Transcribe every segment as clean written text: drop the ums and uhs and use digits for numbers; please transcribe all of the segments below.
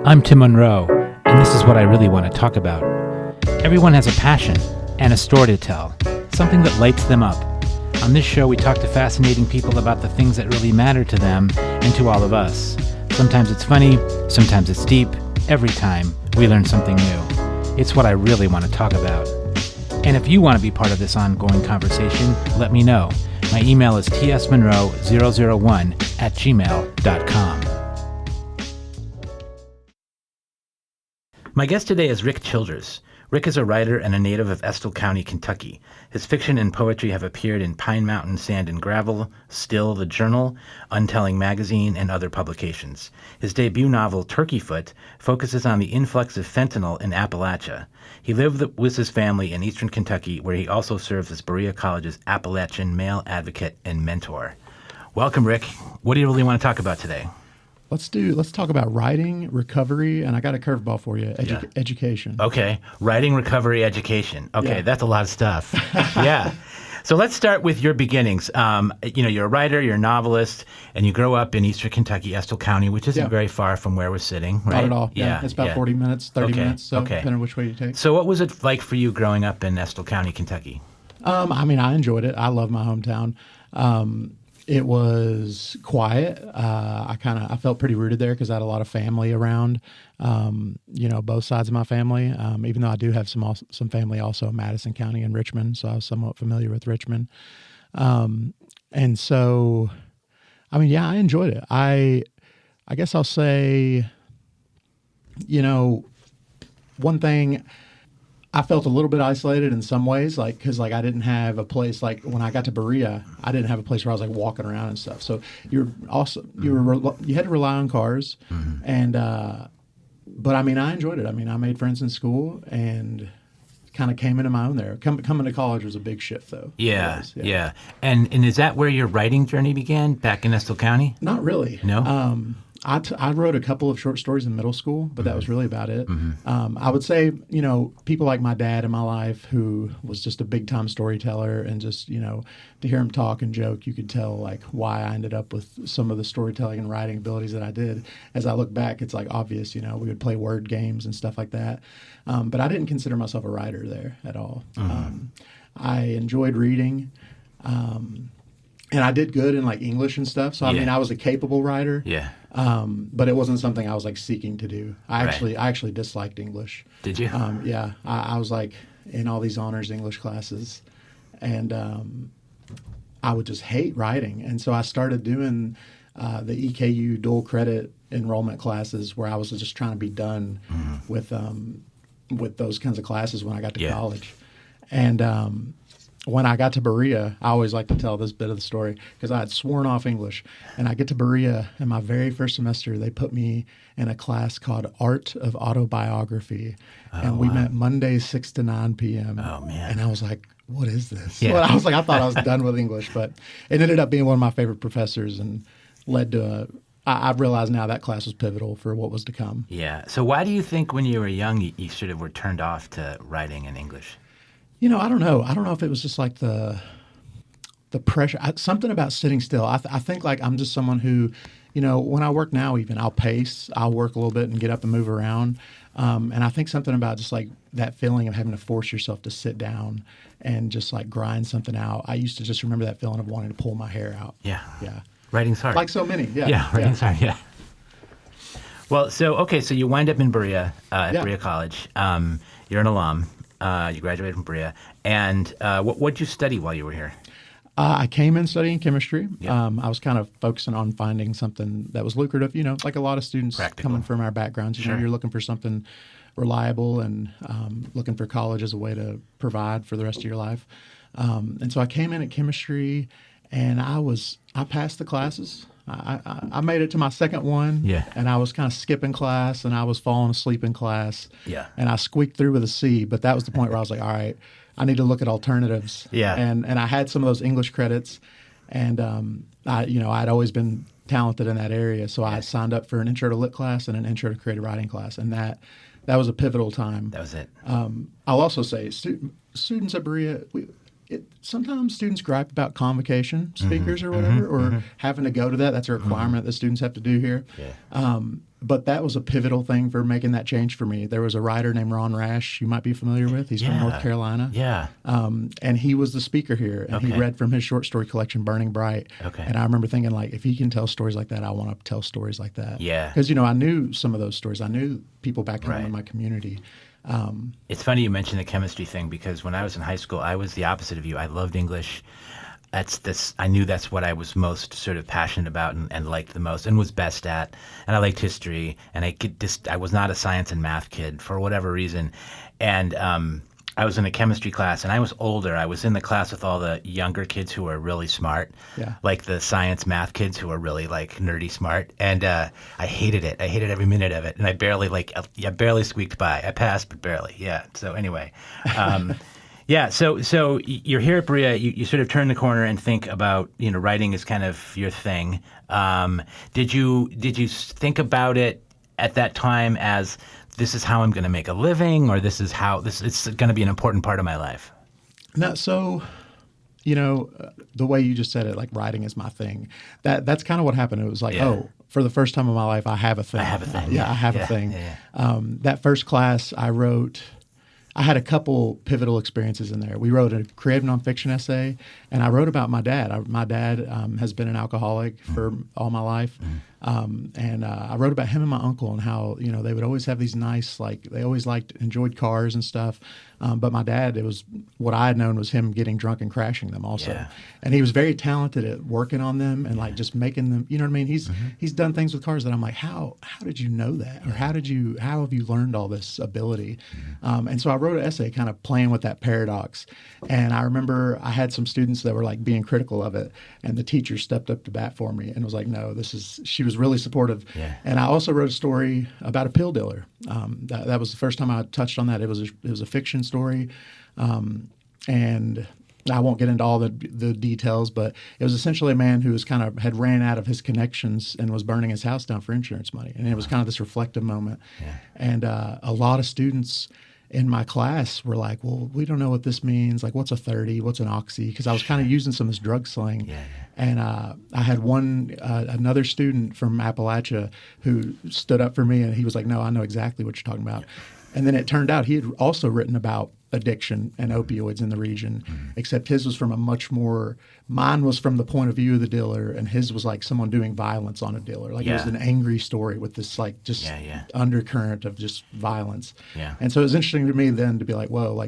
I'm Tim Monroe, and this is what I really want to talk about. Everyone has a passion and a story to tell, something that lights them up. On this show, we talk to fascinating people about the things that really matter to them and to all of us. Sometimes it's funny, sometimes it's deep. Every time, we learn something new. It's what I really want to talk about. And if you want to be part of this ongoing conversation, let me know. My email is tsmonroe001@gmail.com. My guest today is Rick Childress. Rick is a writer and a native of Estill County, Kentucky. His fiction and poetry have appeared in Pine Mountain Sand and Gravel, Still, The Journal, Untelling Magazine, and other publications. His debut novel, Turkeyfoot, focuses on the influx of fentanyl in Appalachia. He lived with his family in eastern Kentucky, where he also serves as Berea College's Appalachian male advocate and mentor. Welcome, Rick. What do you really want to talk about today? Let's talk about writing, recovery, and I got a curveball for you, education. Okay, writing, recovery, education. Okay, That's a lot of stuff. Yeah. So let's start with your beginnings. You're a writer, you're a novelist, and you grow up in eastern Kentucky, Estill County, which isn't very far from where we're sitting, right? Not at all. Yeah. It's about 40 minutes, 30 minutes, depending on which way you take. So what was it like for you growing up in Estill County, Kentucky? I enjoyed it. I love my hometown. It was quiet. I felt pretty rooted there because I had a lot of family around, both sides of my family, even though I do have some family also in Madison County and Richmond, so I was somewhat familiar with Richmond. And so, I enjoyed it. I guess I'll say, one thing, I felt a little bit isolated in some ways, because I didn't have a place, like when I got to Berea, I didn't have a place where I was like walking around and stuff. So you had to rely on cars, and but I enjoyed it. I made friends in school and kind of came into my own there. Coming to college was a big shift, though. Yeah. And is that where your writing journey began, back in Estill County? Not really. No. I wrote a couple of short stories in middle school, but that was really about it. I would say, people like my dad in my life, who was just a big time storyteller, and just, to hear him talk and joke, you could tell like why I ended up with some of the storytelling and writing abilities that I did. As I look back, it's like obvious, we would play word games and stuff like that. But I didn't consider myself a writer there at all. I enjoyed reading. And I did good in like English and stuff. So I was a capable writer. Yeah. But it wasn't something I was like seeking to do. I actually disliked English. Did you? I was like in all these honors English classes, and I would just hate writing. And so I started doing the EKU dual credit enrollment classes, where I was just trying to be done with those kinds of classes when I got to college. And when I got to Berea, I always like to tell this bit of the story because I had sworn off English. And I get to Berea, in my very first semester, they put me in a class called Art of Autobiography. And we met Mondays, 6 to 9 p.m. Oh, man. And I was like, what is this? Yeah. Well, I thought I was done with English, but it ended up being one of my favorite professors and led to I've realized now that class was pivotal for what was to come. Yeah. So why do you think when you were young, you sort of were turned off to writing in English? I don't know. I don't know if it was just like the pressure, something about sitting still. I think like I'm just someone who, when I work now, even I'll pace, I'll work a little bit and get up and move around. And I think something about just like that feeling of having to force yourself to sit down and just like grind something out. I used to just remember that feeling of wanting to pull my hair out. Yeah. Yeah. Writing's hard. Like so many. Yeah. Yeah. Writing's hard. Yeah. Well, so you wind up in Berea, at Berea College. You're an alum. You graduated from Berea. And what did you study while you were here? I came in studying chemistry. Yep. I was kind of focusing on finding something that was lucrative, like a lot of students coming from our backgrounds. You're looking for something reliable and looking for college as a way to provide for the rest of your life. And so I came in at chemistry, and I passed the classes. I made it to my second one, and I was kind of skipping class, and I was falling asleep in class, and I squeaked through with a C. But that was the point where I was like, all right, I need to look at alternatives. And I had some of those English credits, and I'd always been talented in that area, so I signed up for an Intro to Lit class and an Intro to Creative Writing class, and that was a pivotal time. That was it. I'll also say students at Berea, Sometimes students gripe about convocation speakers or whatever, or having to go to that. That's a requirement that students have to do here. Yeah. But that was a pivotal thing for making that change for me. There was a writer named Ron Rash you might be familiar with. He's from North Carolina. Yeah. And he was the speaker here, and he read from his short story collection, Burning Bright. Okay. And I remember thinking, like, if he can tell stories like that, I want to tell stories like that. Yeah. Because, I knew some of those stories. I knew people back home in my community. It's funny you mentioned the chemistry thing, because when I was in high school, I was the opposite of you. I loved English. I knew that's what I was most sort of passionate about and liked the most and was best at. And I liked history, and I was not a science and math kid for whatever reason. And I was in a chemistry class, and I was older. I was in the class with all the younger kids who were really smart, like the science math kids who were really like nerdy smart. And I hated it. I hated every minute of it. And I barely squeaked by. I passed, but barely. Yeah. So anyway, yeah. So you're here at Berea. You sort of turn the corner and think about, writing is kind of your thing. Did you think about it at that time as, this is how I'm going to make a living, or this is how it's going to be an important part of my life? No, so, the way you just said it, like writing is my thing. That's kind of what happened. It was like, for the first time in my life, I have a thing. I have a thing. I have a thing. Yeah. That first class I had a couple pivotal experiences in there. We wrote a creative nonfiction essay, and I wrote about my dad. My dad has been an alcoholic for all my life. And I wrote about him and my uncle and how, they would always have these nice, they always enjoyed cars and stuff. But my dad, it was what I had known was him getting drunk and crashing them also. Yeah. And he was very talented at working on them and just making them, you know what I mean? He's done things with cars that I'm like, how did you know that? Or how have you learned all this ability? And so I wrote an essay kind of playing with that paradox. And I remember I had some students that were being critical of it. And the teacher stepped up to bat for me and was like, no, she was really supportive. Yeah. And I also wrote a story about a pill dealer. That was the first time I touched on that. It was a fiction story. And I won't get into all the details, but it was essentially a man who was had ran out of his connections and was burning his house down for insurance money. And it was kind of this reflective moment. Yeah. And a lot of students in my class were like, well, we don't know what this means. Like, what's a 30? What's an oxy? Because I was kind of using some of this drug slang. Yeah. And I had another student from Appalachia who stood up for me, and he was like, no, I know exactly what you're talking about. And then it turned out he had also written about addiction and opioids in the region, except his was from mine was from the point of view of the dealer, and his was like someone doing violence on a dealer. It was an angry story with this undercurrent of just violence. Yeah. And so it was interesting to me then to be like, whoa,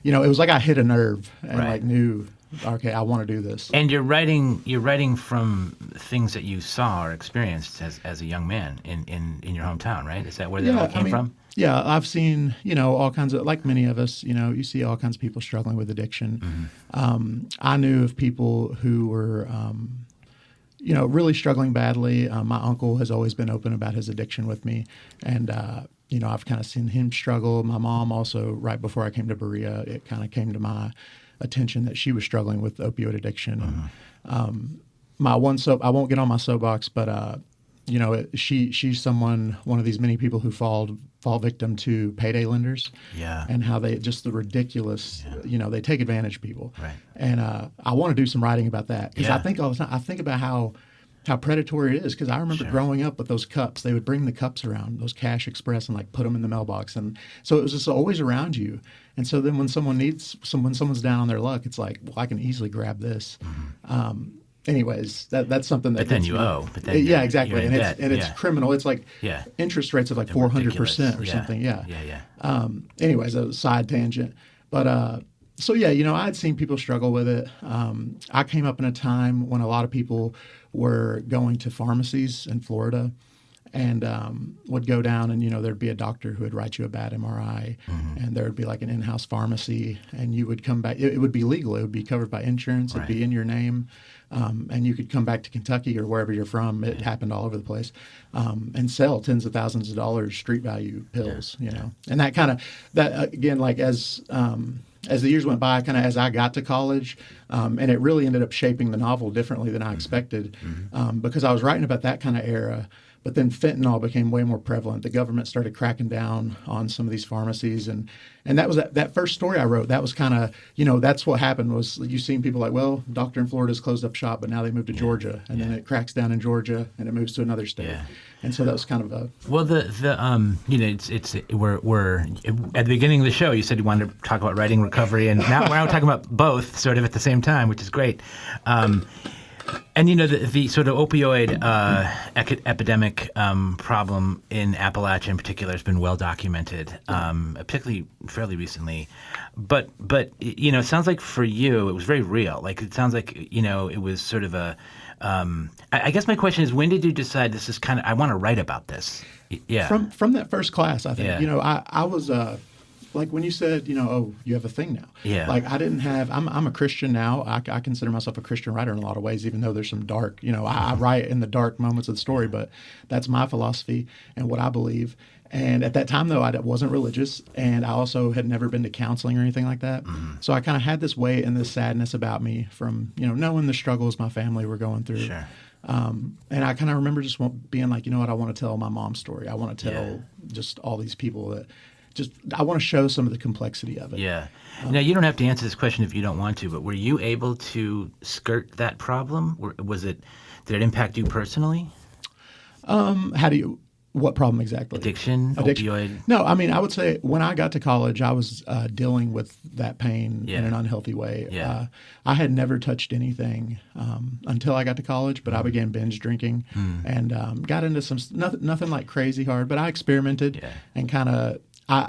it was like I hit a nerve and knew, okay, I want to do this. And you're writing from things that you saw or experienced as a young man in your hometown, right? Is that where that all came from? Yeah, I've seen, all kinds of, like many of us, you see all kinds of people struggling with addiction. I knew of people who were, really struggling badly. My uncle has always been open about his addiction with me. And, I've kind of seen him struggle. My mom also, right before I came to Berea, it kind of came to my attention that she was struggling with opioid addiction. And, I won't get on my soapbox, but, she's one of these many people who fall victim to payday lenders. Yeah. And how they just the ridiculous, they take advantage of people. Right. And I want to do some writing about that because I think all the time, I think about how predatory it is, because I remember growing up with those cups. They would bring the cups around, those Cash Express, and put them in the mailbox, and so it was just always around you. And so then when someone's down on their luck, it's like, well, I can easily grab this. Anyways, that's something that. But then you owe. But then exactly, and it's criminal. It's like interest rates of 400% or something. Yeah. Anyways, a side tangent, but so I'd seen people struggle with it. I came up in a time when a lot of people were going to pharmacies in Florida, and would go down, and there'd be a doctor who would write you a bad MRI, and there would be an in-house pharmacy, and you would come back. It would be legal. It would be covered by insurance. It'd be in your name. And you could come back to Kentucky or wherever you're from. It happened all over the place, and sell tens of thousands of dollars street value pills. And that again, as the years went by, kind of as I got to college, and it really ended up shaping the novel differently than I expected, because I was writing about that kind of era. But then fentanyl became way more prevalent. The government started cracking down on some of these pharmacies, and that was that first story I wrote. That was kind of, that's what happened. Was you seen people like, well, doctor in Florida's closed up shop, but now they moved to Georgia, and then it cracks down in Georgia, and it moves to another state. Yeah. And so that was kind of a well. We're at the beginning of the show. You said you wanted to talk about writing recovery, and now we're talking about both sort of at the same time, which is great. And the sort of opioid epidemic problem in Appalachia in particular has been well documented, particularly fairly recently. But it sounds like for you it was very real. Like it sounds like it was sort of a. I guess my question is, when did you decide this is kind of I want to write about this? Yeah. From that first class, I think. I was. Like when you said, oh, you have a thing now. Yeah. Like I didn't have. I'm a Christian now. I consider myself a Christian writer in a lot of ways, even though there's some dark. I write in the dark moments of the story, but that's my philosophy and what I believe. And at that time, though, I wasn't religious, and I also had never been to counseling or anything like that. Mm-hmm. So I kind of had this weight and this sadness about me from knowing the struggles my family were going through. Sure. And I kind of remember just being like, what, I want to tell my mom's story. I want to tell just all these people that. I want to show some of the complexity of it. Yeah. Now, you don't have to answer this question if you don't want to, but were you able to skirt that problem? Did it impact you personally? What problem exactly? Addiction, opioid? No, I mean, I would say when I got to college, I was dealing with that pain in an unhealthy way. Yeah. I had never touched anything until I got to college, but I began binge drinking and got into some, nothing like crazy hard, but I experimented and kind of,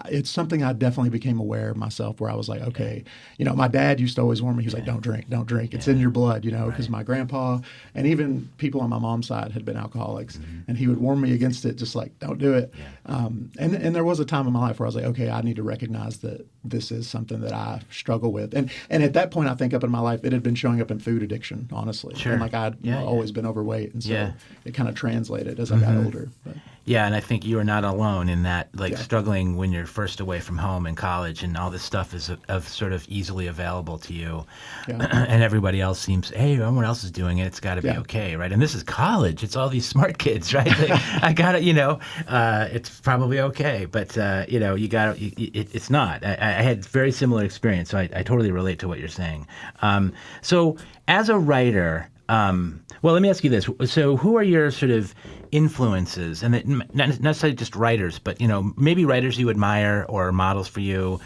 it's something I definitely became aware of myself where I was like, okay, my dad used to always warn me. He was like, don't drink. It's in your blood, because my grandpa and even people on my mom's side had been alcoholics and he would warn me against it. Just like, don't do it. Yeah. And there was a time in my life where I was like, okay, I need to recognize that this is something that I struggle with. And at that point, I think up in my life, it had been showing up in food addiction, honestly. Sure. And like I'd always been overweight. And so it kind of translated as I got older. But. Yeah, and I think you are not alone in that, struggling when you're first away from home in college and all this stuff is sort of easily available to you. Yeah. And everybody else seems, hey, everyone else is doing it. It's got to be okay, right? And this is college. It's all these smart kids, right? I got it, it's probably okay. But, you got to, it's not. I had very similar experience, so I totally relate to what you're saying. So as a writer, well, let me ask you this. So who are your sort of influences, and not necessarily just writers, but maybe writers you admire or models for you,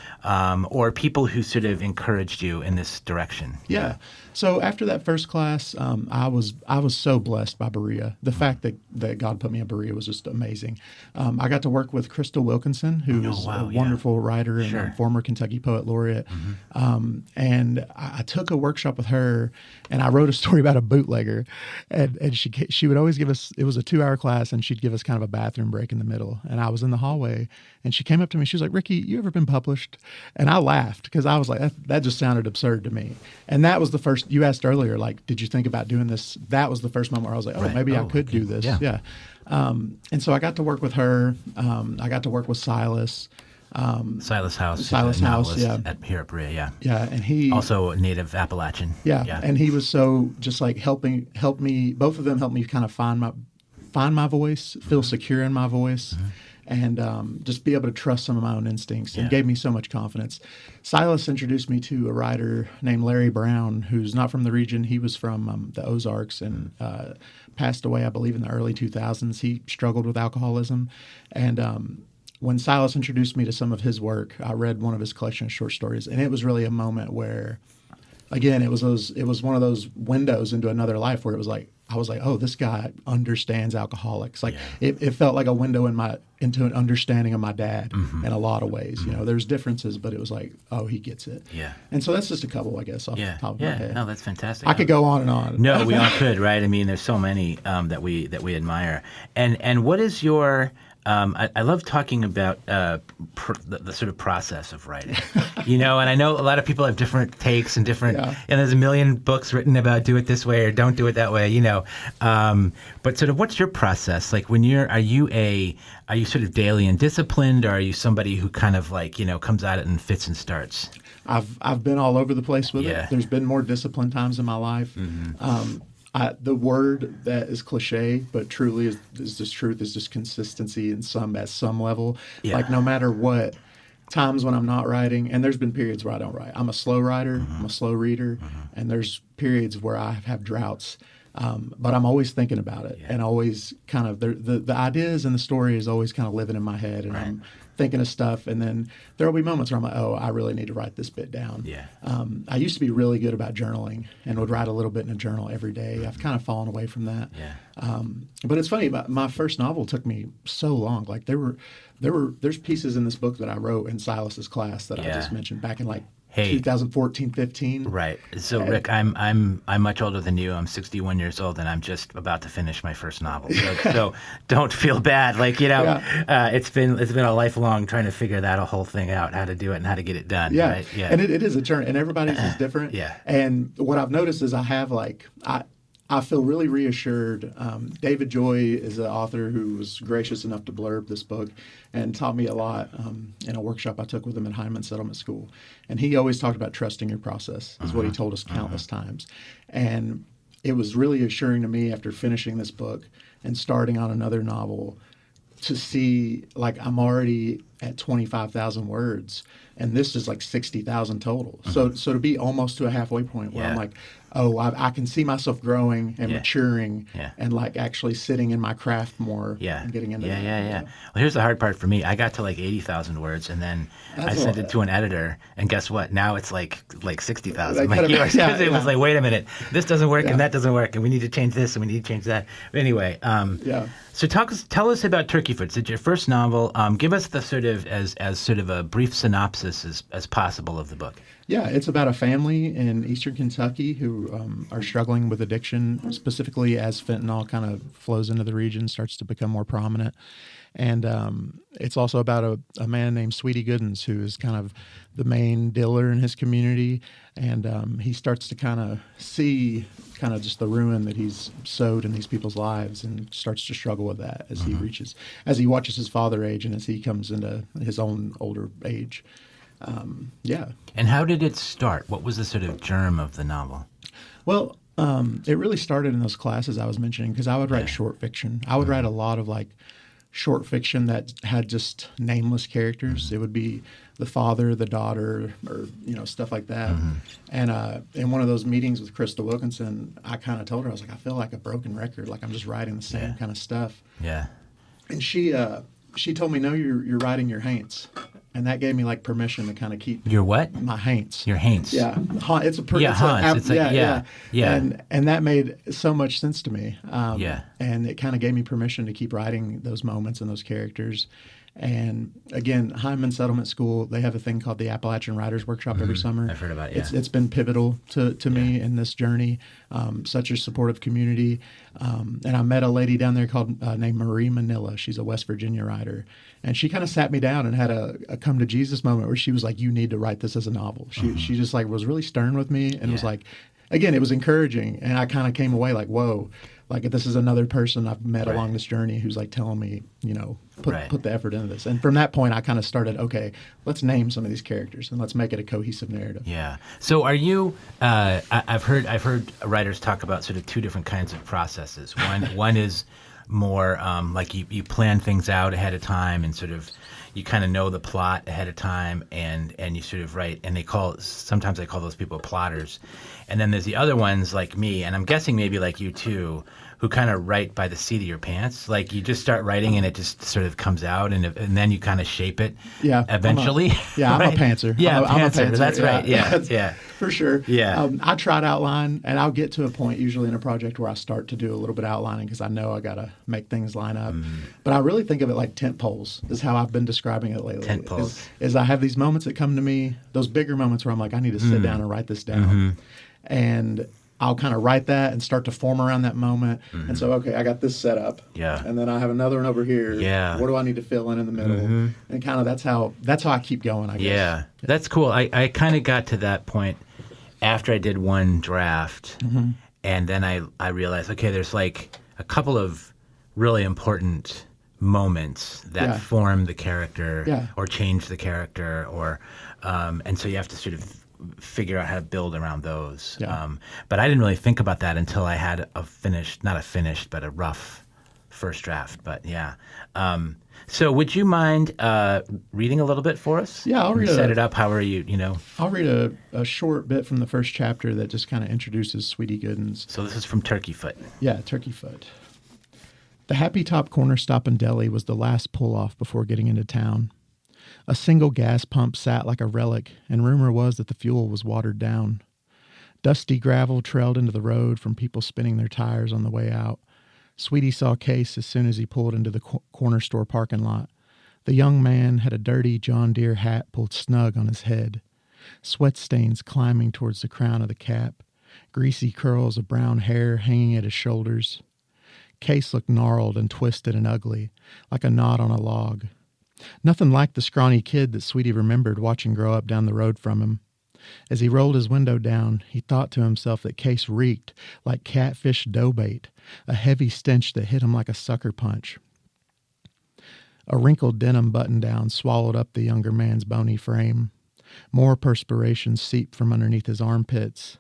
or people who sort of encouraged you in this direction? Yeah. So after that first class, I was so blessed by Berea. The fact that God put me in Berea was just amazing. I got to work with Crystal Wilkinson, who is a wonderful writer and a former Kentucky Poet Laureate. Mm-hmm. And I took a workshop with her, and I wrote a story about a bootlegger. And she would always give us, it was a 2-hour class, and she'd give us kind of a bathroom break in the middle. And I was in the hallway, and she came up to me. She was like, "Ricky, you ever been published?" And I laughed because I was like, that just sounded absurd to me. And that was the first. You asked earlier, like, did you think about doing this? That was the first moment where I was like, maybe I could do this. Yeah. And so I got to work with her. I got to work with Silas. Silas House. Here at Berea, Yeah, and he also a native Appalachian. Yeah, and he was so just like help me. Both of them helped me kind of find my voice, feel secure in my voice. Mm-hmm. And just be able to trust some of my own instincts, and gave me so much confidence. Silas introduced me to a writer named Larry Brown, who's not from the region. He was from the Ozarks and passed away, I believe, in the early 2000s. He struggled with alcoholism. And when Silas introduced me to some of his work, I read one of his collection of short stories. And it was really a moment where, again, it was one of those windows into another life where it was like, I was like, oh, this guy understands alcoholics. Like it felt like a window into an understanding of my dad in a lot of ways. Mm-hmm. There's differences, but it was like, oh, he gets it. Yeah. And so that's just a couple, I guess, off the top of my head. No, that's fantastic. I could go on and on. No, we all could, right? I mean, there's so many that we admire. And what is your I love talking about the sort of process of writing, and I know a lot of people have different takes and different, and there's a million books written about do it this way or don't do it that way, but sort of what's your process? Like when are you sort of daily and disciplined, or are you somebody who kind of like, comes at it and fits and starts? I've been all over the place with it. There's been more disciplined times in my life. Mm-hmm. The word that is cliche, but truly is just truth, is just consistency at some level. Yeah. Like no matter what, times when I'm not writing, and there's been periods where I don't write. I'm a slow writer, I'm a slow reader, and there's periods where I have droughts. But I'm always thinking about it, and always kind of the ideas and the story is always kind of living in my head, and I'm thinking of stuff, and then there will be moments where I'm like, oh, I really need to write this bit down. Yeah. I used to be really good about journaling and would write a little bit in a journal every day. I've kind of fallen away from that. Yeah. But it's funny, my first novel took me so long. Like there's pieces in this book that I wrote in Silas's class that I just mentioned back in like 2014, 15. Right. So Rick, I'm much older than you. I'm 61 years old, and I'm just about to finish my first novel. So don't feel bad. Like it's been a lifelong trying to figure that whole thing out, how to do it and how to get it done. Yeah. Right? Yeah. And it is a journey, and everybody's is different. Yeah. And what I've noticed is I feel really reassured. David Joy is an author who was gracious enough to blurb this book and taught me a lot in a workshop I took with him at Hyman Settlement School. And he always talked about trusting your process, is what he told us countless times. And it was really assuring to me after finishing this book and starting on another novel to see, like, I'm already at 25,000 words, and this is like 60,000 total. So to be almost to a halfway point where I'm like, oh, I can see myself growing and maturing and like actually sitting in my craft more and getting into that. Yeah. Well, here's the hard part for me. I got to like 80,000 words, and then I sent it to an editor, and guess what? Now it's like 60,000. Like yours. It was like, wait a minute, this doesn't work and that doesn't work, and we need to change this and we need to change that. But anyway, so tell us about Turkeyfoot. It's your first novel. Give us the sort of as sort of a brief synopsis as possible of the book. Yeah, it's about a family in eastern Kentucky who are struggling with addiction, specifically as fentanyl kind of flows into the region, starts to become more prominent. And it's also about a man named Sweetie Goodens, who is kind of the main dealer in his community. And he starts to kind of see kind of just the ruin that he's sowed in these people's lives, and starts to struggle with that as he watches his father age and as he comes into his own older age. And how did it start? What was the sort of germ of the novel? Well, it really started in those classes I was mentioning, because I would write short fiction. I would write a lot of like short fiction that had just nameless characters. It would be the father, the daughter, or stuff like that. And in one of those meetings with Krista Wilkinson, I kind of told her, I was like, I feel like a broken record, like I'm just writing the same kind of stuff. Yeah. And she told me, no, you're writing your haints. And that gave me like permission to kind of keep your what? My haints. Your haints. Yeah, it's a haunts. And that made so much sense to me. And it kind of gave me permission to keep writing those moments and those characters. And again, Hyman Settlement School, they have a thing called the Appalachian Writers Workshop every summer. I've heard about it. It's been pivotal to me in this journey. Such a supportive community. And I met a lady down there called named Marie Manila. She's a West Virginia writer. And she kind of sat me down and had a come to Jesus moment where she was like, you need to write this as a novel. She just like was really stern with me and was like, again, it was encouraging. And I kind of came away like, whoa, like this is another person I've met along this journey who's like telling me, put the effort into this. And from that point, I kind of started, okay, let's name some of these characters and let's make it a cohesive narrative. Yeah. So are you, I've heard writers talk about sort of two different kinds of processes. One is more like you plan things out ahead of time and sort of you kind of know the plot ahead of time and you sort of write, and sometimes I call those people plotters. And then there's the other ones like me, and I'm guessing maybe like you too, who kind of write by the seat of your pants. Like you just start writing and it just sort of comes out, and then you kind of shape it. Yeah. Eventually. I'm a pantser. Yeah, I'm a pantser. That's right. Yeah. For sure. Yeah. I try to outline, and I'll get to a point usually in a project where I start to do a little bit of outlining because I know I got to make things line up. But I really think of it like tent poles is how I've been describing it lately. Tent poles. Is I have these moments that come to me, those bigger moments where I'm like, I need to sit down and write this down. And I'll kind of write that and start to form around that moment. And so, okay, I got this set up. Yeah. And then I have another one over here. Yeah. What do I need to fill in the middle? And kind of that's how I keep going, I guess. Yeah. That's cool. I kind of got to that point after I did one draft. And then I realized, okay, there's like a couple of really important moments that form the character or change the character, or and so you have to sort of figure out how to build around those. Yeah. But I didn't really think about that until I had but a rough first draft. But yeah. So would you mind reading a little bit for us? Yeah, I'll read set it up. How are you, I'll read a short bit from the first chapter that just kind of introduces Sweetie Goodens. So this is from Turkeyfoot. Yeah, Turkeyfoot. The Happy Top Corner Stop and Deli was the last pull-off before getting into town. A single gas pump sat like a relic, and rumor was that the fuel was watered down. Dusty gravel trailed into the road from people spinning their tires on the way out. Sweetie saw Case as soon as he pulled into the corner store parking lot. The young man had a dirty John Deere hat pulled snug on his head, sweat stains climbing towards the crown of the cap, greasy curls of brown hair hanging at his shoulders. Case looked gnarled and twisted and ugly, like a knot on a log. Nothing like the scrawny kid that Sweetie remembered watching grow up down the road from him. As he rolled his window down, he thought to himself that Case reeked like catfish dough bait, a heavy stench that hit him like a sucker punch. A wrinkled denim button-down swallowed up the younger man's bony frame. More perspiration seeped from underneath his armpits.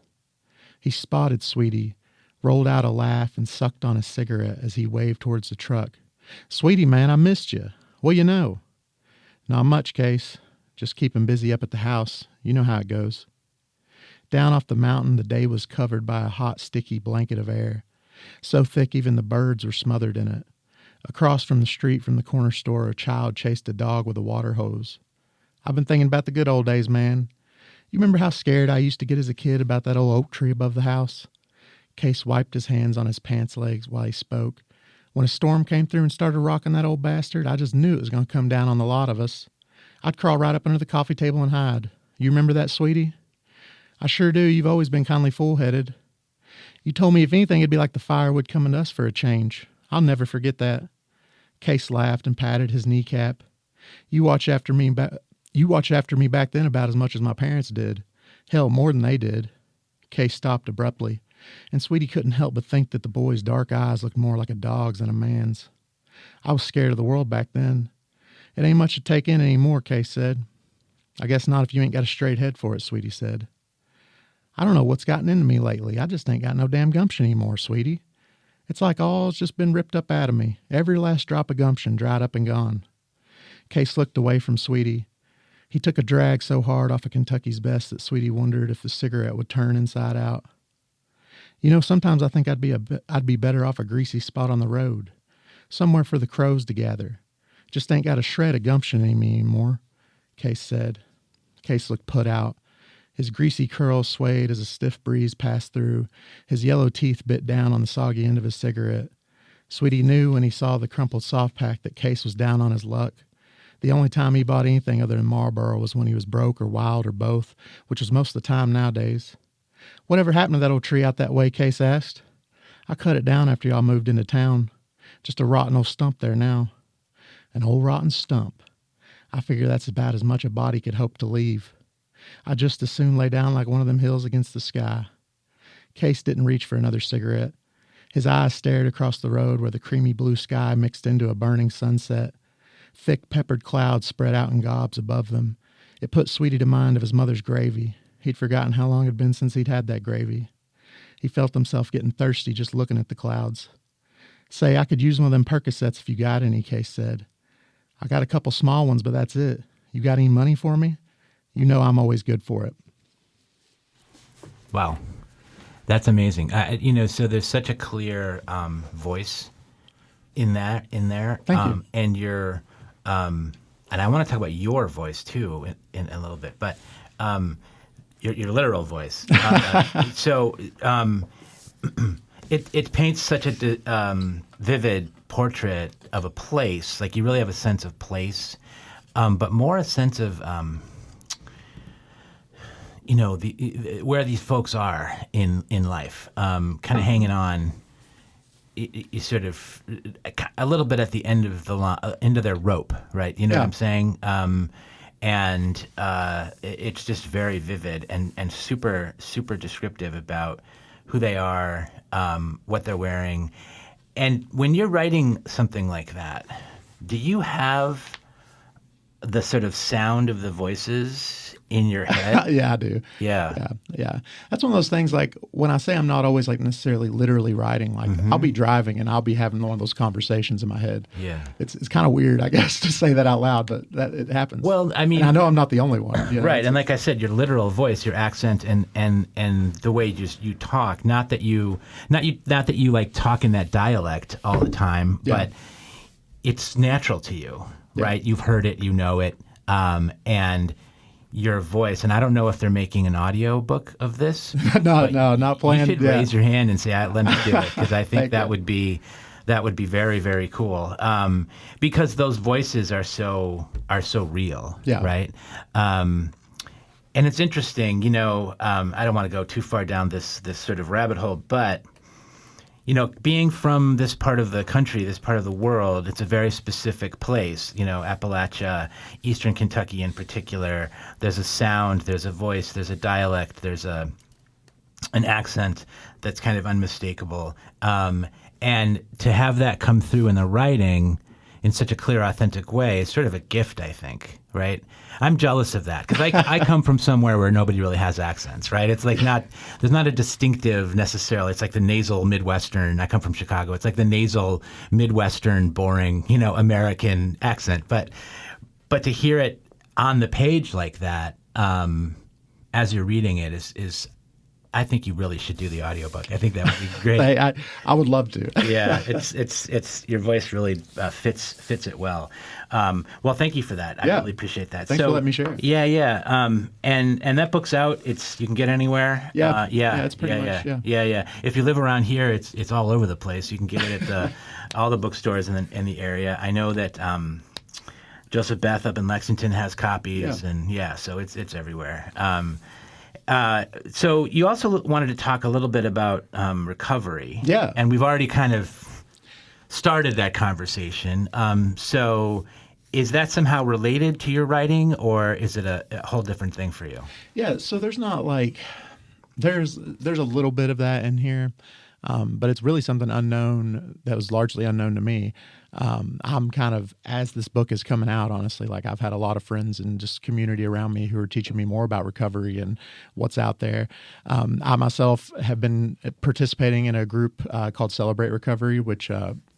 He spotted Sweetie, rolled out a laugh, and sucked on a cigarette as he waved towards the truck. "Sweetie, man, I missed you. What you know?" "Not much, Case. Just keeping busy up at the house. You know how it goes." Down off the mountain, the day was covered by a hot, sticky blanket of air, so thick even the birds were smothered in it. Across from the street from the corner store, a child chased a dog with a water hose. "I've been thinking about the good old days, man. You remember how scared I used to get as a kid about that old oak tree above the house?" Case wiped his hands on his pants legs while he spoke. "When a storm came through and started rocking that old bastard, I just knew it was going to come down on the lot of us. I'd crawl right up under the coffee table and hide. You remember that, Sweetie?" "I sure do. You've always been kindly full-headed. You told me if anything it'd be like the firewood coming to us for a change. I'll never forget that." Case laughed and patted his kneecap. You watch after me back then about as much as my parents did. Hell, more than they did." Case stopped abruptly, and Sweetie couldn't help but think that the boy's dark eyes looked more like a dog's than a man's. "I was scared of the world back then. It ain't much to take in anymore," Case said. "I guess not if you ain't got a straight head for it," Sweetie said. "I don't know what's gotten into me lately. I just ain't got no damn gumption anymore, Sweetie. It's like all's just been ripped up out of me. Every last drop of gumption dried up and gone." Case looked away from Sweetie. He took a drag so hard off of Kentucky's Best that Sweetie wondered if the cigarette would turn inside out. "You know, sometimes I think I'd be better off a greasy spot on the road, somewhere for the crows to gather. Just ain't got a shred of gumption in me anymore," Case said. Case looked put out. His greasy curls swayed as a stiff breeze passed through. His yellow teeth bit down on the soggy end of his cigarette. Sweetie knew when he saw the crumpled soft pack that Case was down on his luck. The only time he bought anything other than Marlboro was when he was broke or wild or both, which was most of the time nowadays. "Whatever happened to that old tree out that way?" Case asked. "I cut it down after y'all moved into town. Just a rotten old stump there now." "An old rotten stump. I figure that's about as much a body could hope to leave. I'd just as soon lay down like one of them hills against the sky." Case didn't reach for another cigarette. His eyes stared across the road where the creamy blue sky mixed into a burning sunset. Thick peppered clouds spread out in gobs above them. It put Sweetie to mind of his mother's gravy. He'd forgotten how long it had been since he'd had that gravy. He felt himself getting thirsty just looking at the clouds. "Say, I could use one of them Percocets if you got any," Case said. "I got a couple small ones, but that's it. You got any money for me? You know I'm always good for it." Wow. That's amazing. So there's such a clear voice in there. Thank you. And and I want to talk about your voice too in a little bit, but your literal voice. It paints such a vivid portrait of a place. Like you really have a sense of place, but more a sense of where these folks are in life, kind of hanging on. You sort of a little bit at the end of end of their rope, right? You know what I'm saying? And it's just very vivid and super, super descriptive about who they are, what they're wearing. And when you're writing something like that, do you have the sort of sound of the voices in your head? Yeah, I do. Yeah. That's one of those things, like when I say I'm not always like necessarily literally writing, like I'll be driving and I'll be having one of those conversations in my head. Yeah. It's kind of weird, I guess, to say that out loud, but that it happens. Well, I mean, and I know I'm not the only one. You know? Right. And like I said, your literal voice, your accent and the way you talk, not that you like talk in that dialect all the time, but it's natural to you, right? You've heard it, you know it. And your voice, and I don't know if they're making an audio book of this. No, not planned. You should raise your hand and say, "Let me do it," because I think that would be very, very cool. Because those voices are so real, right? And it's interesting, I don't want to go too far down this sort of rabbit hole, but being from this part of the country, this part of the world, it's a very specific place. Appalachia, Eastern Kentucky in particular, there's a sound, there's a voice, there's a dialect, there's an accent that's kind of unmistakable. And to have that come through in the writing in such a clear, authentic way is sort of a gift, I think, right? I'm jealous of that because I come from somewhere where nobody really has accents, right? It's like there's not a distinctive necessarily. It's like the nasal Midwestern. I come from Chicago. It's like the nasal Midwestern, boring, American accent. But to hear it on the page like that, as you're reading it is I think you really should do the audiobook. I think that would be great. I would love to. Yeah, it's your voice really fits it well. Well, thank you for that. I really appreciate that. Thanks for letting me share. Yeah. And that book's out. You can get anywhere. Yeah, it's pretty much. Yeah. If you live around here, it's all over the place. You can get it at all the bookstores in the area. I know that Joseph Beth up in Lexington has copies, and so it's everywhere. So you also wanted to talk a little bit about recovery. Yeah. And we've already kind of started that conversation. So is that somehow related to your writing, or is it a whole different thing for you? Yeah, so there's not there's a little bit of that in here, but it's really something unknown that was largely unknown to me. I'm kind of, as this book is coming out, honestly, like I've had a lot of friends and just community around me who are teaching me more about recovery and what's out there. I myself have been participating in a group called Celebrate Recovery, which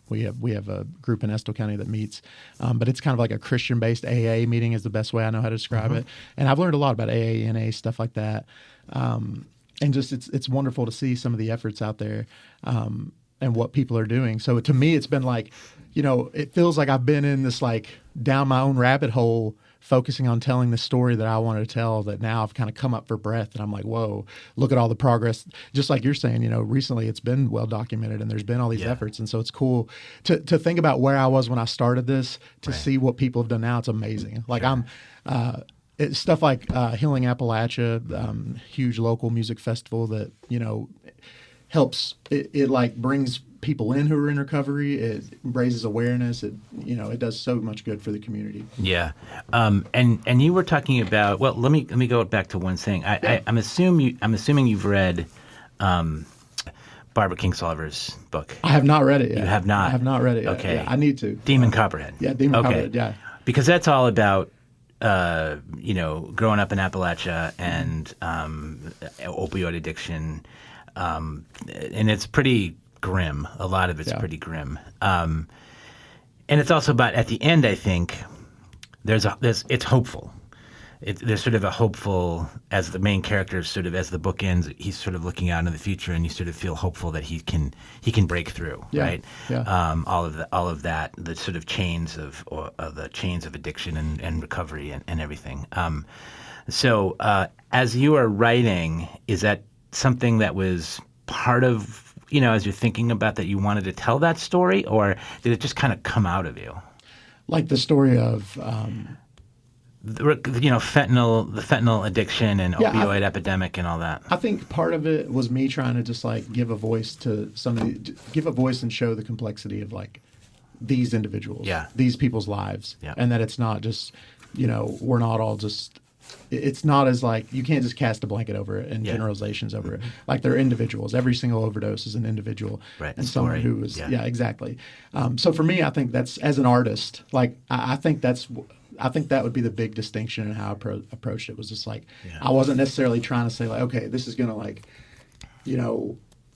we have a group in Estill County that meets, but it's kind of like a Christian-based AA meeting is the best way I know how to describe it. And I've learned a lot about AA, NA, stuff like that. And just it's wonderful to see some of the efforts out there and what people are doing. So to me, it's been like, it feels like I've been in this like down my own rabbit hole, focusing on telling the story that I wanted to tell, that now I've kind of come up for breath and I'm like, whoa, look at all the progress. Just like you're saying, recently it's been well documented and there's been all these efforts. And so it's cool to think about where I was when I started this, to see what people have done now. It's amazing. Like it's stuff like Healing Appalachia, huge local music festival that, helps, it like brings people in who are in recovery. It raises awareness. It does so much good for the community. Yeah, and you were talking about. Well, let me go back to one thing. I'm assuming you've read Barbara Kingsolver's book. I have not read it yet. You have not. I have not read it yet. Okay, yeah, I need to. Demon Copperhead. Yeah, Demon Copperhead. Yeah, because that's all about growing up in Appalachia and opioid addiction, and it's pretty grim. A lot of it's pretty grim. And it's also about, at the end, I think, it's hopeful. There's sort of a hopeful, as the main character, sort of as the book ends, he's sort of looking out into the future, and you sort of feel hopeful that he can break through, right? Yeah. All of that, the sort of chains of addiction and recovery and everything. So as you are writing, is that something that was part of, as you're thinking about that, you wanted to tell that story, or did it just kind of come out of you? Like the story of, fentanyl, the fentanyl addiction and opioid epidemic and all that. I think part of it was me trying to just like give a voice to somebody, give a voice and show the complexity of like these individuals, these people's lives, and that it's not just, we're not all just. It's not as like, you can't just cast a blanket over it and generalizations over it. Like they're individuals. Every single overdose is an individual. Right. And someone who was, exactly. So for me, I think that's, as an artist, like I think that's, I think that would be the big distinction in how I approached it. Was just like, I wasn't necessarily trying to say like, okay, this is going to like,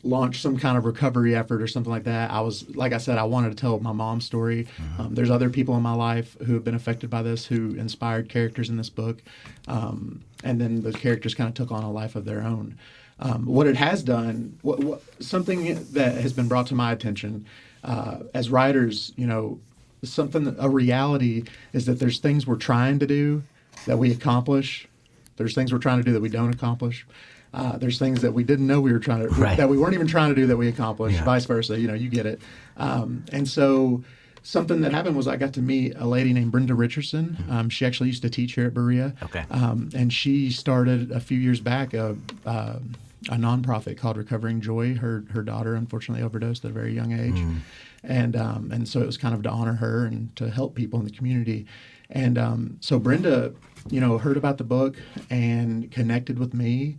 launch some kind of recovery effort or something like that. I was, like I said, I wanted to tell my mom's story. There's other people in my life who have been affected by this, who inspired characters in this book. And then the characters kind of took on a life of their own. What it has done, something that has been brought to my attention as writers, a reality is that there's things we're trying to do that we accomplish. There's things we're trying to do that we don't accomplish. There's things that we didn't know we were trying to, that we weren't even trying to do that we accomplished, vice versa. You get it. And so something that happened was I got to meet a lady named Brenda Richardson. She actually used to teach here at Berea. Okay. And she started a few years back a nonprofit called Recovering Joy. Her daughter unfortunately overdosed at a very young age. And so it was kind of to honor her and to help people in the community. And so Brenda, heard about the book and connected with me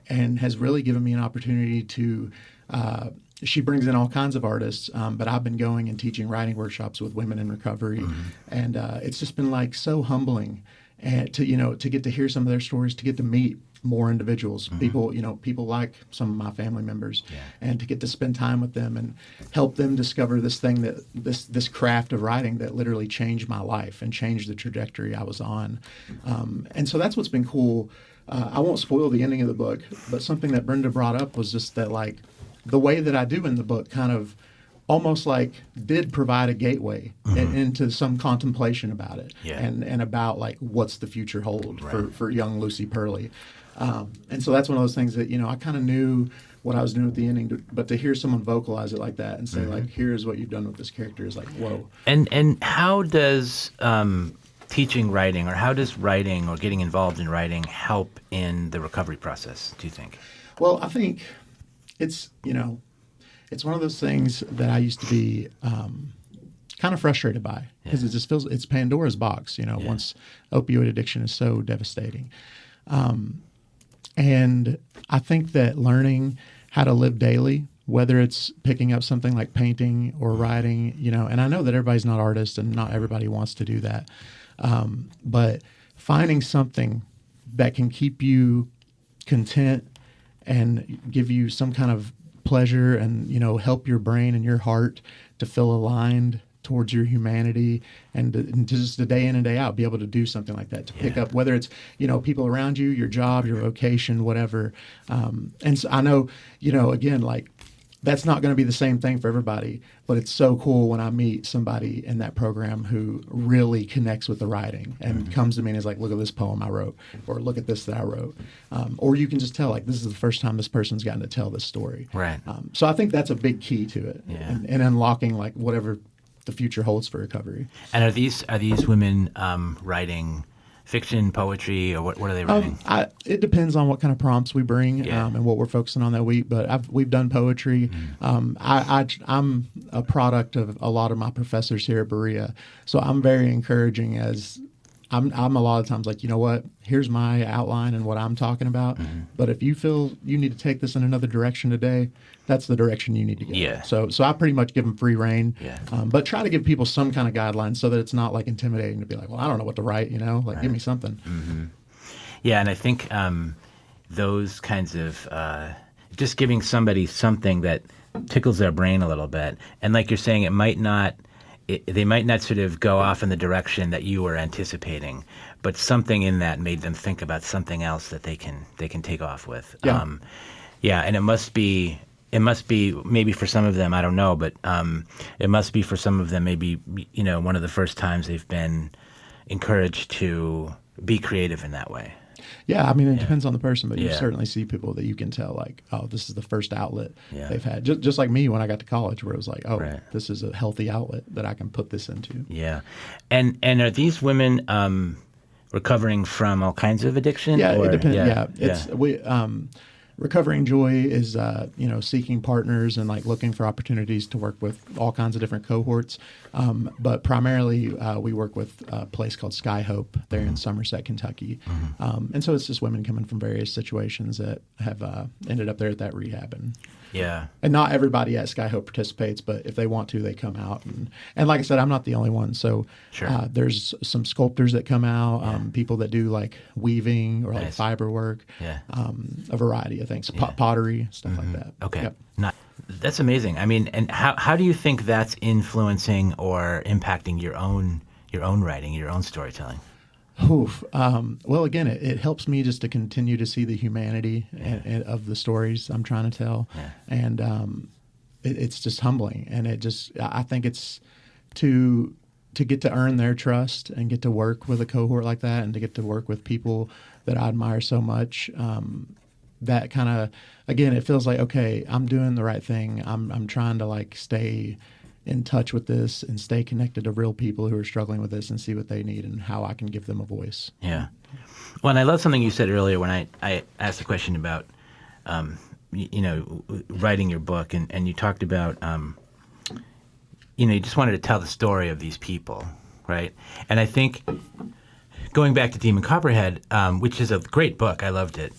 and has really given me an opportunity to, she brings in all kinds of artists, but I've been going and teaching writing workshops with women in recovery. And it's just been like so humbling and to get to hear some of their stories, to get to meet more individuals, people like some of my family members, and to get to spend time with them and help them discover this thing this craft of writing that literally changed my life and changed the trajectory I was on. And so that's what's been cool. I won't spoil the ending of the book, but something that Brenda brought up was just that like the way that I do in the book kind of almost like did provide a gateway into some contemplation about it and about like what's the future hold for young Lucy Purley. And so that's one of those things that, I kind of knew what I was doing at the ending, but to hear someone vocalize it like that and say like, here's what you've done with this character is like, whoa. And how does teaching writing, or how does writing or getting involved in writing help in the recovery process, do you think? Well, I think it's, it's one of those things that I used to be kind of frustrated by because it just feels it's Pandora's box, once opioid addiction is so devastating. And I think that learning how to live daily, whether it's picking up something like painting or writing, and I know that everybody's not artists and not everybody wants to do that. But finding something that can keep you content and give you some kind of pleasure and, help your brain and your heart to feel aligned towards your humanity and to just the day in and day out be able to do something like that, to pick up, whether it's, people around you, your job, your vocation, whatever. And so I know, again, like that's not going to be the same thing for everybody, but it's so cool when I meet somebody in that program who really connects with the writing and comes to me and is like, look at this poem I wrote, or look at this that I wrote. Or you can just tell like, this is the first time this person's gotten to tell this story. Right. So I think that's a big key to it and unlocking like whatever the future holds for recovery. And are these women writing fiction, poetry, or what are they writing? It depends on what kind of prompts we bring and what we're focusing on that week. But we've done poetry. I'm a product of a lot of my professors here at Berea, so I'm very encouraging. As I'm a lot of times like, you know what? Here's my outline and what I'm talking about. But if you feel you need to take this in another direction today, that's the direction you need to go. Yeah. So I pretty much give them free reign. Yeah. But try to give people some kind of guidelines so that it's not like intimidating to be like, well, I don't know what to write, give me something. Yeah, and I think those kinds of just giving somebody something that tickles their brain a little bit, and like you're saying, they might not sort of go off in the direction that you were anticipating, but something in that made them think about something else that they can take off with. Yeah. And it must be maybe for some of them, I don't know, but it must be for some of them maybe one of the first times they've been encouraged to be creative in that way. Yeah, I mean, it depends on the person, but you certainly see people that you can tell, like, oh, this is the first outlet they've had. Just like me when I got to college, where it was like, oh, this is a healthy outlet that I can put this into. Yeah. And are these women recovering from all kinds of addiction? Yeah, it depends. Yeah. Recovering Joy is, seeking partners and like looking for opportunities to work with all kinds of different cohorts. But primarily, we work with a place called Sky Hope there in Somerset, Kentucky. And so it's just women coming from various situations that have ended up there at that rehab. And not everybody at Sky Hope participates, but if they want to, they come out. And like I said, I'm not the only one. So there's some sculptors that come out, people that do like weaving or like fiber work, a variety of things, pottery, stuff like that. Okay. Yep. That's amazing. I mean, and how do you think that's influencing or impacting your own writing, your own storytelling? Well, again, it helps me just to continue to see the humanity of the stories I'm trying to tell. And it's just humbling. And I think it's to get to earn their trust and get to work with a cohort like that and to get to work with people that I admire so much. That kind of, again, it feels like, okay, I'm doing the right thing. I'm trying to like stay in touch with this and stay connected to real people who are struggling with this and see what they need and how I can give them a voice. Yeah. Well, and I love something you said earlier when I asked the question about, writing your book, and you talked about, you just wanted to tell the story of these people, right? And I think going back to Demon Copperhead, which is a great book, I loved it.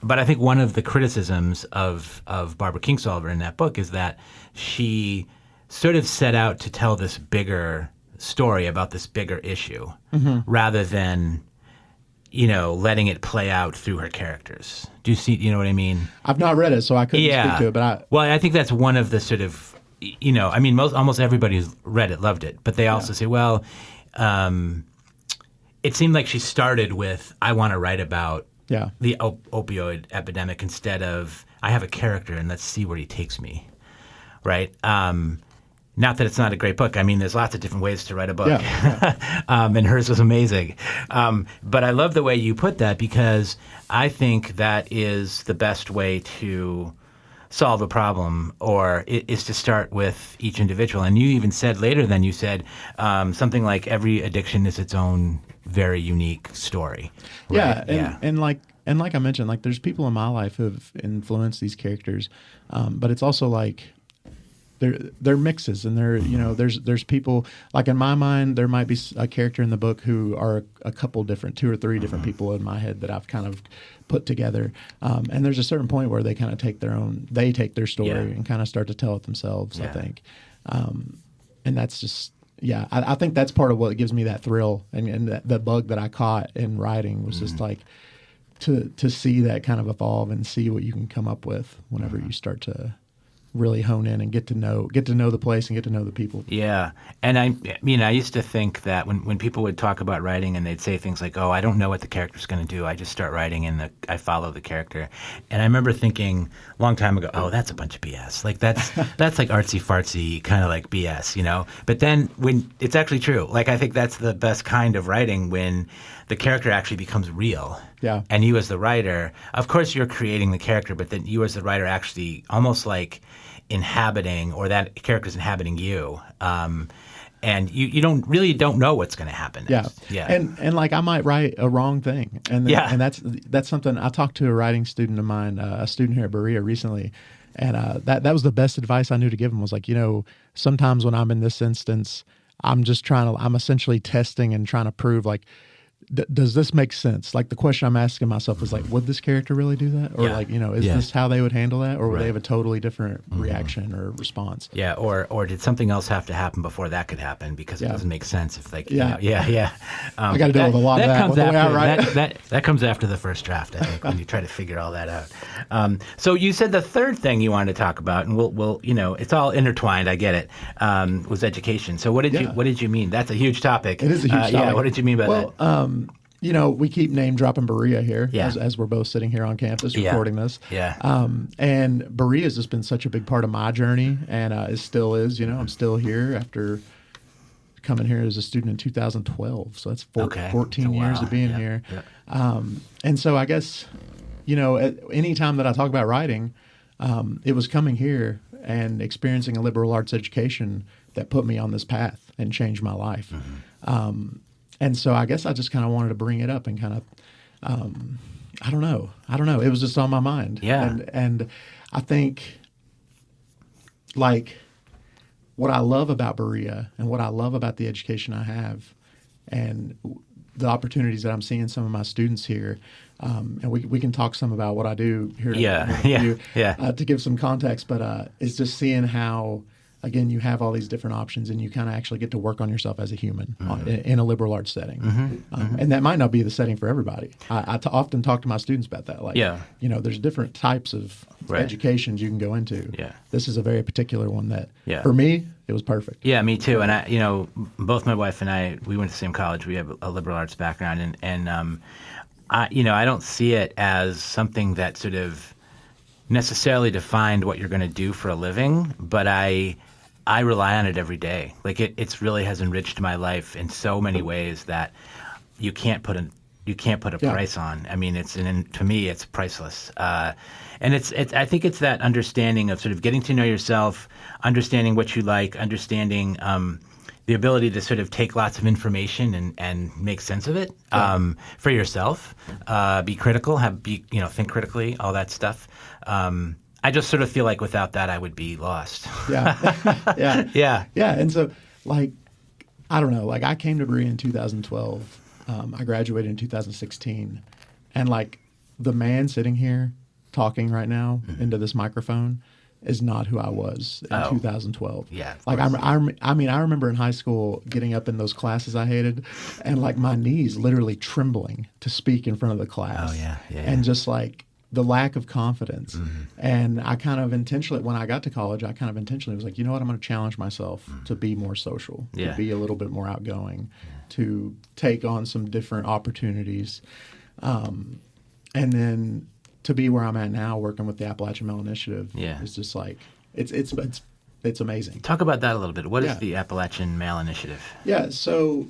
But I think one of the criticisms of Barbara Kingsolver in that book is that she sort of set out to tell this bigger story about this bigger issue rather than, letting it play out through her characters. Do you see, you know what I mean? I've not read it, so I couldn't speak to it. Well, I think that's one of the sort of, almost everybody who's read it loved it. But they also say, well, it seemed like she started with, I want to write about the opioid epidemic instead of, I have a character and let's see where he takes me, right? Not that it's not a great book. I mean, there's lots of different ways to write a book. And hers was amazing. But I love the way you put that because I think that is the best way to solve a problem, or is to start with each individual. And you even said later than you said something like every addiction is its own very unique story. Right? And like I mentioned, like there's people in my life who've influenced these characters, but it's also like they're mixes, and there's people like in my mind there might be a character in the book who are a couple different, 2 or 3 different people in my head that I've kind of put together, and there's a certain point where they kind of take their story and kind of start to tell it themselves. I think, and that's just. Yeah, I think that's part of what gives me that thrill, and the bug that I caught in writing was just like to see that kind of evolve and see what you can come up with whenever you start to really hone in and get to know the place and get to know the people. Yeah. And I used to think that when people would talk about writing and they'd say things like, oh, I don't know what the character's going to do. I just start writing and I follow the character. And I remember thinking a long time ago, oh, that's a bunch of BS. Like that's like artsy fartsy kind of like BS, But then when it's actually true, like I think that's the best kind of writing when the character actually becomes real. Yeah. And you as the writer, of course you're creating the character, but then you as the writer actually almost like inhabiting, or that character's inhabiting you. And you don't know what's going to happen next. Yeah. And like I might write a wrong thing. And that's something I talked to a writing student of mine, a student here at Berea recently. And that was the best advice I knew to give him was like, sometimes when I'm in this instance, I'm essentially testing and trying to prove like, does this make sense? Like the question I'm asking myself is like, would this character really do that? Or is this how they would handle that? Or would they have a totally different reaction or response? Yeah. Or did something else have to happen before that could happen? Because it doesn't make sense if like, I got to deal with a lot of that. Comes after, that comes after the first draft, I think, when you try to figure all that out. So you said the third thing you wanted to talk about, and we'll it's all intertwined. I get it. Was education. So what did you mean? That's a huge topic. It is a huge topic. Yeah. What did you mean by that? We keep name dropping Berea here as we're both sitting here on campus recording this. Yeah. And Berea has just been such a big part of my journey, and it still is. I'm still here after coming here as a student in 2012. So that's 14 years of being here. Yeah. And so I guess, any time that I talk about writing, it was coming here and experiencing a liberal arts education that put me on this path and changed my life. And so I guess I just kind of wanted to bring it up and kind of, I don't know. It was just on my mind. Yeah. And I think, like, what I love about Berea and what I love about the education I have and the opportunities that I'm seeing some of my students here, and we can talk some about what I do here to give some context, but it's just seeing how, again, you have all these different options and you kind of actually get to work on yourself as a human in a liberal arts setting. And that might not be the setting for everybody. I often talk to my students about that. Like, there's different types of educations you can go into. Yeah. This is a very particular one that, for me, it was perfect. Yeah, me too. And I, both my wife and I, we went to the same college. We have a liberal arts background, and I don't see it as something that sort of necessarily defined what you're going to do for a living, but I rely on it every day. Like it's really has enriched my life in so many ways that you can't put a price on. I mean, to me, it's priceless. And I think it's that understanding of sort of getting to know yourself, understanding what you like, understanding the ability to sort of take lots of information and make sense of it for yourself. Be critical, think critically, all that stuff. I just sort of feel like without that, I would be lost. Yeah. And so, like, I don't know. Like, I came to Berea in 2012. I graduated in 2016, and like the man sitting here talking right now into this microphone is not who I was in 2012. Yeah. Like I remember in high school getting up in those classes I hated, and like my knees literally trembling to speak in front of the class. Oh yeah. And just like the lack of confidence. And I kind of intentionally, when I got to college, was like, you know what, I'm going to challenge myself to be more social, to be a little bit more outgoing, to take on some different opportunities. And then to be where I'm at now, working with the Appalachian Male Initiative, is just like, it's amazing. Talk about that a little bit. What is the Appalachian Male Initiative? Yeah, so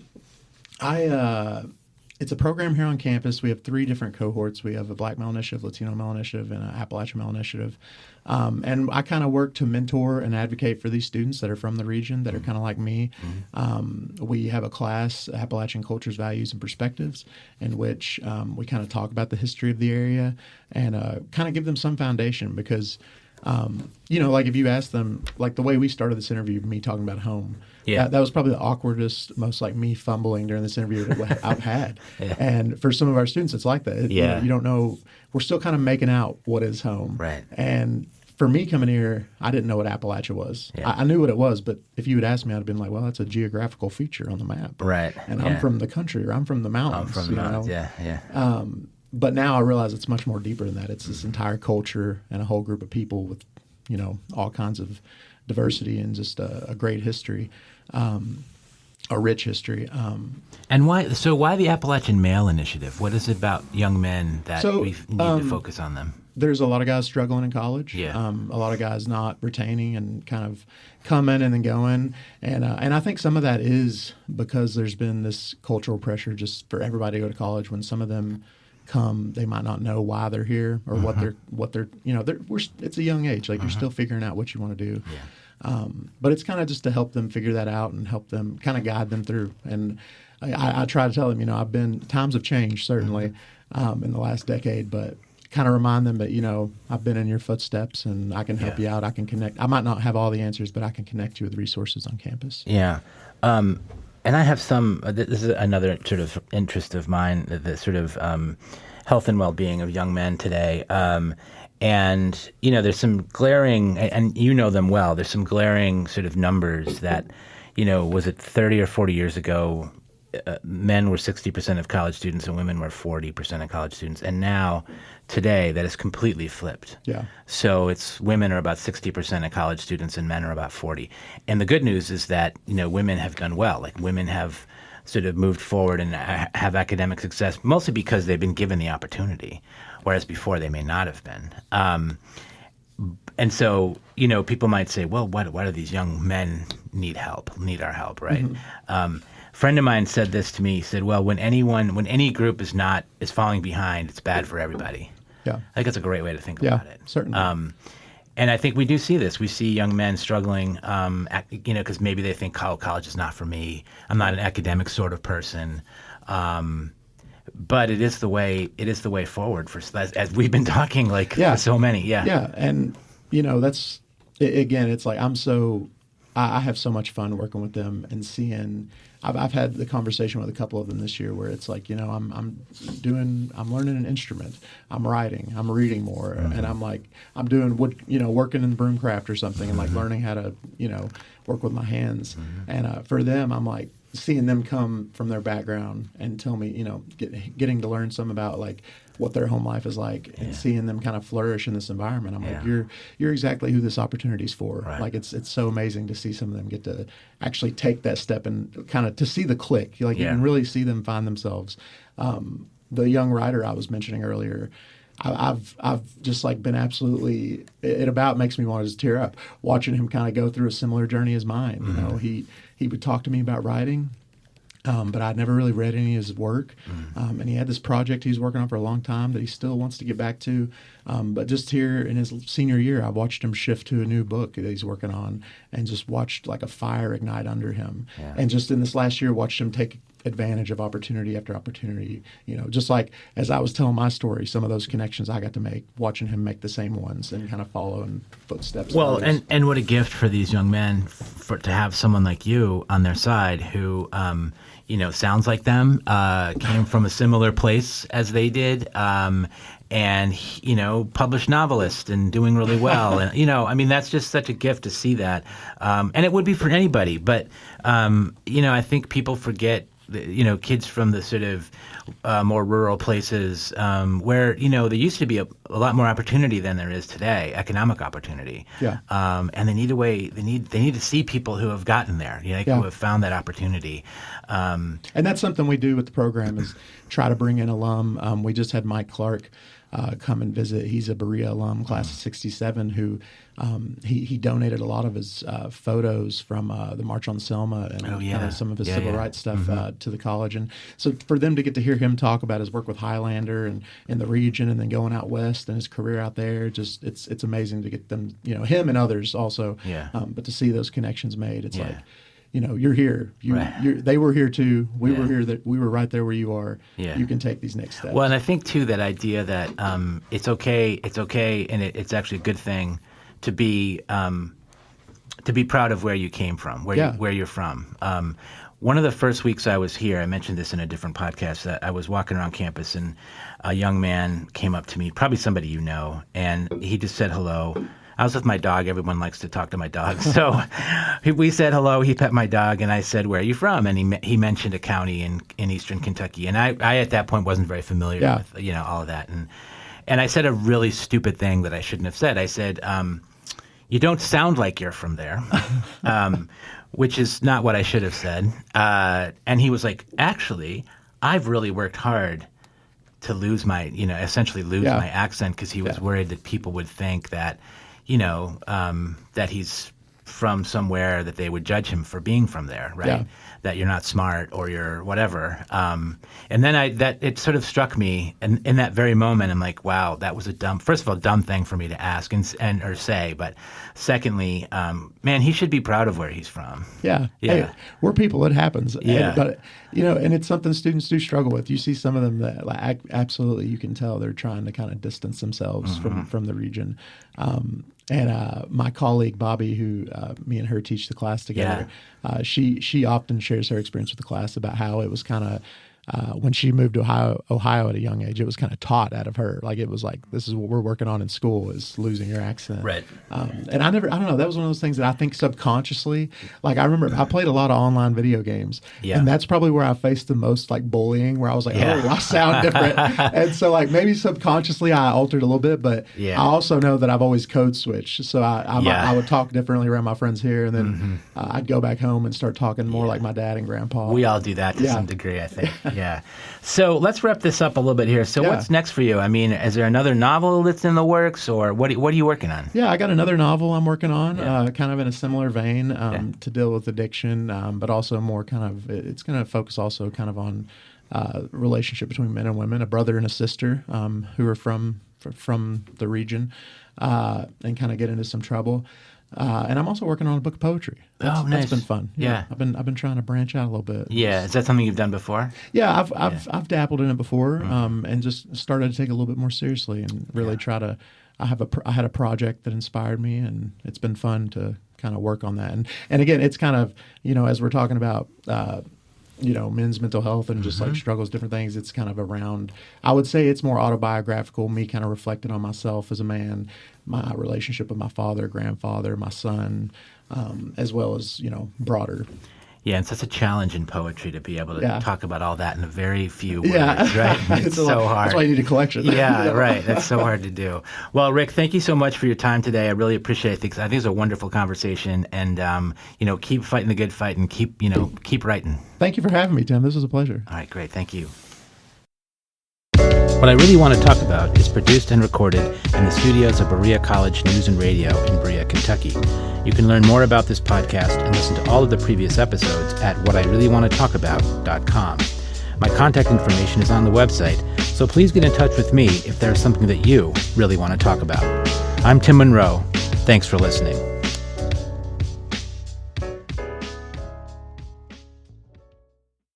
it's a program here on campus. We have 3 different cohorts. We have a Black Male Initiative, Latino Male Initiative, and an Appalachian Male Initiative. And I kind of work to mentor and advocate for these students that are from the region, that are kind of like me. We have a class, Appalachian Cultures, Values, and Perspectives, in which we kind of talk about the history of the area and kind of give them some foundation because, like if you ask them, like the way we started this interview, me talking about home, that was probably the awkwardest, most like me fumbling during this interview that I've had. And for some of our students, it's like that. You don't know. We're still kind of making out what is home. Right. And for me coming here, I didn't know what Appalachia was. I knew what it was, but if you had asked me, I'd have been like, well, that's a geographical feature on the map. Right. And I'm from the country, or I'm from the mountains. I'm from the mountains, yeah. But now I realize it's much more deeper than that. It's this entire culture and a whole group of people with, all kinds of diversity and just a great history, a rich history. And why the Appalachian Male Initiative? What is it about young men that we need to focus on them? There's a lot of guys struggling in college. A lot of guys not retaining and kind of coming and then going. And I think some of that is because there's been this cultural pressure just for everybody to go to college. When some of them come, they might not know why they're here or what they're it's a young age. Like you're still figuring out what you want to do. But it's kind of just to help them figure that out and help them kind of guide them through. And I try to tell them, times have changed certainly in the last decade, but kind of remind them that, I've been in your footsteps and I can help you out. I can connect. I might not have all the answers, but I can connect you with resources on campus. Yeah. And I have this is another sort of interest of mine, the sort of health and well-being of young men today. And, there's some glaring, and you know them well, there's some glaring sort of numbers that, was it 30 or 40 years ago, men were 60% of college students and women were 40% of college students. And now, today, that is completely flipped. So women are about 60% of college students and men are about 40. And the good news is that, women have done well. Like women have sort of moved forward and have academic success, mostly because they've been given the opportunity, whereas before they may not have been. And so, people might say, well, why do these young men need our help, right? A friend of mine said this to me. He said, well, when any group is falling behind, it's bad for everybody. I think that's a great way to think about it. Certainly. And I think we do see this. We see young men struggling, because maybe they think college is not for me. I'm not an academic sort of person. but it is the way forward for as we've been talking for so many. Yeah. And that's again, it's like I have so much fun working with them and seeing. I've had the conversation with a couple of them this year where it's like, I'm learning an instrument, I'm writing, I'm reading more, and I'm doing working in broomcraft or something, and learning how to work with my hands, and for them, I'm like seeing them come from their background and tell me, getting to learn some about what their home life is like, and seeing them kind of flourish in this environment. I'm like, you're exactly who this opportunity is for. Right. It's so amazing to see some of them get to actually take that step and kind of to see the click. You can really see them find themselves. The young writer I was mentioning earlier, I've just been absolutely. It about makes me want to just tear up watching him kind of go through a similar journey as mine. He would talk to me about writing. But I'd never really read any of his work. And he had this project he was working on for a long time that he still wants to get back to. But just here in his senior year, I watched him shift to a new book that he's working on, and just watched a fire ignite under him. Yeah. And just in this last year, watched him take advantage of opportunity after opportunity. Just like as I was telling my story, some of those connections I got to make, watching him make the same ones and kind of follow in footsteps. Well, and what a gift for these young men to have someone like you on their side who, sounds like them, came from a similar place as they did, and published novelist and doing really well. And that's just such a gift to see that, and it would be for anybody. But I think people forget. Kids from the sort of more rural places where there used to be a lot more opportunity than there is today, economic opportunity. Yeah. And they need a way. They need to see people who have gotten there. Who have found that opportunity. And that's something we do with the program is try to bring in alum. We just had Mike Clark come and visit. He's a Berea alum, class of '67, who he donated a lot of his photos from the March on Selma and some of his civil rights stuff to the college. And so for them to get to hear him talk about his work with Highlander and in the region, and then going out west and his career out there, just it's amazing to get them, him and others also. Yeah. But to see those connections made, it's like. You're here. They were here too. We were here. That we were right there where you are. Yeah. You can take these next steps. Well, and I think too that idea that it's okay, and it's actually a good thing to be proud of where you came from, where you're from. One of the first weeks I was here, I mentioned this in a different podcast, that I was walking around campus and a young man came up to me, probably somebody and he just said hello. I was with my dog. Everyone likes to talk to my dog. So we said hello. He pet my dog, and I said, "Where are you from?" And he mentioned a county in eastern Kentucky. And I at that point wasn't very familiar with all of that. And I said a really stupid thing that I shouldn't have said. I said, "You don't sound like you're from there," which is not what I should have said. And he was like, "Actually, I've really worked hard to lose my, essentially lose my accent, because he was worried that people would think that." That he's from somewhere that they would judge him for being from there, right? Yeah. That you're not smart or you're whatever. And then it sort of struck me, and in that very moment, I'm like, wow, that was first of all, dumb thing for me to ask or say, but secondly, man, he should be proud of where he's from. Yeah. Hey, we're people, it happens. Yeah. But, and it's something students do struggle with. You see some of them that absolutely, you can tell they're trying to kind of distance themselves from the region. And my colleague Bobby, who me and her teach the class together, she often shares her experience with the class about how it was kind of when she moved to Ohio at a young age, it was kind of taught out of her. It was like, this is what we're working on in school, is losing your accent. Right. And I don't know, that was one of those things that I think subconsciously, I remember I played a lot of online video games, and that's probably where I faced the most bullying, where I was like, oh, I sound different. And so maybe subconsciously I altered a little bit, but I also know that I've always code switched. So I would talk differently around my friends here, and then I'd go back home and start talking more like my dad and grandpa. We all do that to some degree, I think. Yeah. So let's wrap this up a little bit here. So what's next for you? I mean, is there another novel that's in the works, or what are you working on? Yeah, I got another novel I'm working on, kind of in a similar vein, to deal with addiction, but also more it's going to focus also kind of on relationship between men and women, a brother and a sister who are from the region, and kind of get into some trouble. And I'm also working on a book of poetry. Nice. That's been fun. Yeah. I've been trying to branch out a little bit. Yeah. Is that something you've done before? Yeah, I've dabbled in it before, and just started to take it a little bit more seriously and really try to. I had a project that inspired me, and it's been fun to kind of work on that. And again, it's kind of, as we're talking about, men's mental health and just like struggles, different things. It's kind of around, I would say it's more autobiographical, me kind of reflecting on myself as a man, my relationship with my father, grandfather, my son, as well as, broader. Yeah, and such a challenge in poetry to be able to talk about all that in a very few words, right? It's so hard. That's why you need a collection. Yeah, right. That's so hard to do. Well, Rick, thank you so much for your time today. I really appreciate it. I think it's a wonderful conversation, and keep fighting the good fight and keep writing. Thank you for having me, Tim. This was a pleasure. All right, great. Thank you. What I Really Want to Talk About is produced and recorded in the studios of Berea College News and Radio in Berea, Kentucky. You can learn more about this podcast and listen to all of the previous episodes at whatIreallyWantToTalkAbout.com. My contact information is on the website, so please get in touch with me if there's something that you really want to talk about. I'm Tim Monroe. Thanks for listening.